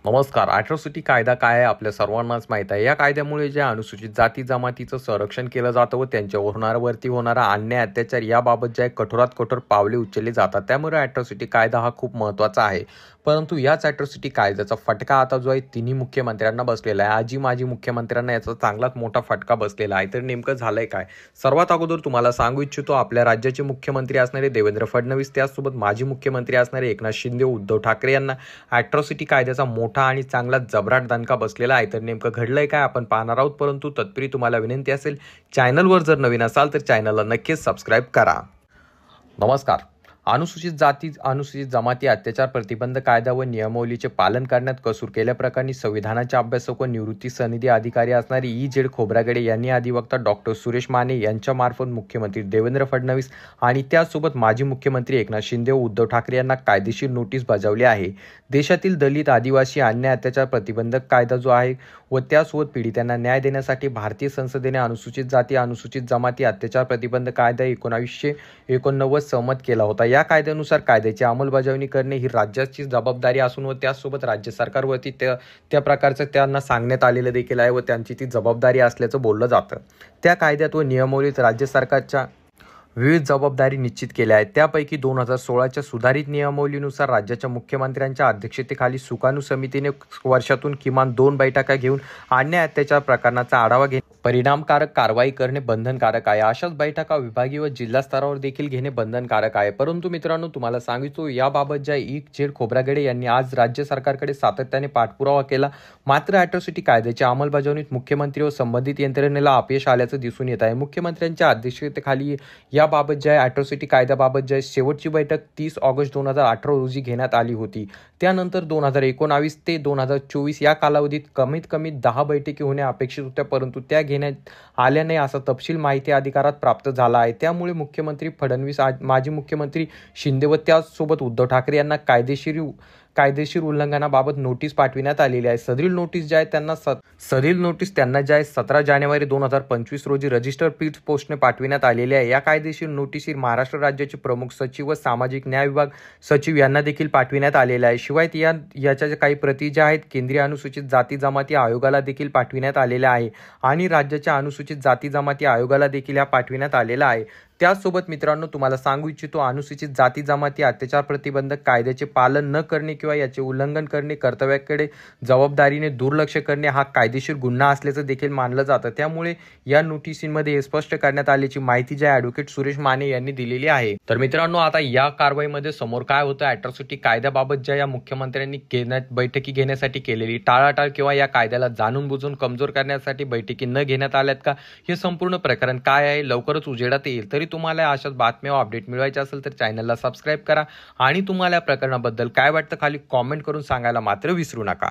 नमस्कार. अॅट्रॉसिटी कायदा काय आहे आपल्या सर्वांनाच माहीत आहे. या कायद्यामुळे ज्या अनुसूचित जाती जमातीचं संरक्षण केलं जातं व त्यांच्यावरती होणारा अन्याय अत्याचार याबाबत ज्या कठोरात कठोर पावले उचलली जातात, त्यामुळे अॅट्रॉसिटी कायदा हा खूप महत्त्वाचा आहे. परंतु याच अॅट्रॉसिटी कायद्याचा फटका आता जो आहे तिन्ही मुख्यमंत्र्यांना बसलेला आहे. आजी माजी मुख्यमंत्र्यांना याचा चांगलाच मोठा फटका बसलेला आहे. तर नेमकं झालंय काय? सर्वात अगोदर तुम्हाला सांगू इच्छितो, आपल्या राज्याचे मुख्यमंत्री असणारे देवेंद्र फडणवीस, त्याचसोबत माजी मुख्यमंत्री असणारे एकनाथ शिंदे, उद्धव ठाकरे यांना अॅट्रॉसिटी कायद्याचा मोठा आणि चांगला जबराट दणका बसलेला आहे. तर नेमकं घडलंय काय आपण पाहणार आहोत. परंतु तत्पूर्वी तुम्हाला विनंती असेल, चॅनलवर जर नवीन असाल तर चॅनलला नक्कीच सबस्क्राईब करा. नमस्कार. अनुसूचित जमाती अत्याचार प्रतिबंध कायदा व नियमावलीचे पालन करण्यात कसूर केल्याप्रकरणी संविधानाचे अभ्यासक व निवृत्ती सनदी अधिकारी असणारे ई.झेड. खोब्रागडे यांनी अधिवक्ता डॉक्टर सुरेश माने यांच्यामार्फत मुख्यमंत्री देवेंद्र फडणवीस आणि त्यासोबत माजी मुख्यमंत्री एकनाथ शिंदे व उद्धव ठाकरे यांना कायदेशीर नोटीस बजावली आहे. देशातील दलित, आदिवासी, अन्याय अत्याचार प्रतिबंधक कायदा जो आहे व त्यासोबत पीडितांना न्याय देण्यासाठी भारतीय संसदेने अनुसूचित जाती अनुसूचित जमाती अत्याचार प्रतिबंध कायदा 1989 सहमत केला होता. या कायद्यानुसार कायद्याची अंमलबजावणी करणे ही राज्याची जबाबदारी असून व त्यासोबत राज्य सरकारवरती त्या प्रकारचं त्यांना सांगण्यात आलेलं देखील आहे व त्यांची ती जबाबदारी असल्याचं बोललं जातं. त्या कायद्यात व नियमावलीत राज्य सरकारच्या विविध जबाबदारी निश्चित केल्या आहेत. त्यापैकी 2016च्या सुधारित नियमावलीनुसार राज्याच्या मुख्यमंत्र्यांच्या अध्यक्षतेखाली सुकाणू समितीने वर्षातून किमान 2 बैठका घेऊन अन्याय अत्याचार प्रकरणाचा आढावा घेणे, परिणामकारक कारवाई करणे बंधनकारक आहे. अशाच बैठका विभागीय व जिल्हा स्तरावर देखील घेणे बंधनकारक आहे. परंतु मित्रांनो, तुम्हाला सांगितलं याबाबत ज्या ई.झेड. खोब्रागडे यांनी आज राज्य सरकारकडे सातत्याने पाठपुरावा केला, मात्र अॅट्रॉसिटी कायद्याच्या अंमलबजावणीत मुख्यमंत्री व संबंधित यंत्रणेला अपयश आल्याचं दिसून येत आहे. मुख्यमंत्र्यांच्या अध्यक्षतेखाली याबाबत ज्या अॅट्रॉसिटी कायद्याबाबत ज्या शेवटची बैठक 30 ऑगस्ट 2018 रोजी घेण्यात आली होती. त्यानंतर 2019 ते 2024 या कालावधीत कमीत कमी 10 बैठकी होणे अपेक्षित होत्या, परंतु त्या घेण्यात आल्या नाही असा तपशील माहिती अधिकारात प्राप्त झाला आहे. त्यामुळे मुख्यमंत्री फडणवीस, माजी मुख्यमंत्री शिंदे व त्याचसोबत उद्धव ठाकरे यांना कायदेशीर उल्लंघनाबाबत नोटीस पाठविण्यात आलेली आहे. सदरील नोटीस त्यांना 17 जानेवारी 2025 रोजी रजिस्टर पोस्टने पाठविण्यात आलेली आहे. या कायदेशीर नोटीस महाराष्ट्र राज्याचे प्रमुख सचिव व सामाजिक न्याय विभाग सचिव यांना देखील पाठविण्यात आलेले आहे. शिवाय याच्या काही प्रती ज्या आहेत केंद्रीय अनुसूचित जाती जमाती आयोगाला देखील पाठविण्यात आलेल्या आहे आणि राज्याच्या अनुसूचित जाती जमाती आयोगाला देखील पाठविण्यात आलेला आहे. त्याचसोबत मित्रांनो, तुम्हाला सांगू इच्छितो, अनुसूचित जाती जमाती अत्याचार प्रतिबंधक कायद्याचे पालन न करणे किंवा याचे उल्लंघन करणे, कर्तव्याकडे जबाबदारीने दुर्लक्ष करणे हा कायदेशीर गुन्हा असल्याचं देखील मानलं जातं. त्यामुळे या नोटिसीमध्ये हे स्पष्ट करण्यात आल्याची माहिती ज्या ॲडव्होकेट सुरेश माने यांनी दिलेली आहे. तर मित्रांनो, आता या कारवाईमध्ये समोर काय होतं, अॅट्रॉसिटी कायद्याबाबत ज्या या मुख्यमंत्र्यांनी बैठकी घेण्यासाठी केलेली टाळाटाळ किंवा या कायद्याला जाणून बुजून कमजोर करण्यासाठी बैठकी न घेण्यात आल्यात का, हे संपूर्ण प्रकरण काय आहे लवकरच उजेडात येईल. तरी तुम्हाला अशाच बातम्या व अपडेट मिळवायचे असेल तर चॅनलला सबस्क्राईब करा आणि तुम्हाला या प्रकरणाबद्दल काय वाटतं खाली कॉमेंट करून सांगायला मात्र विसरू नका.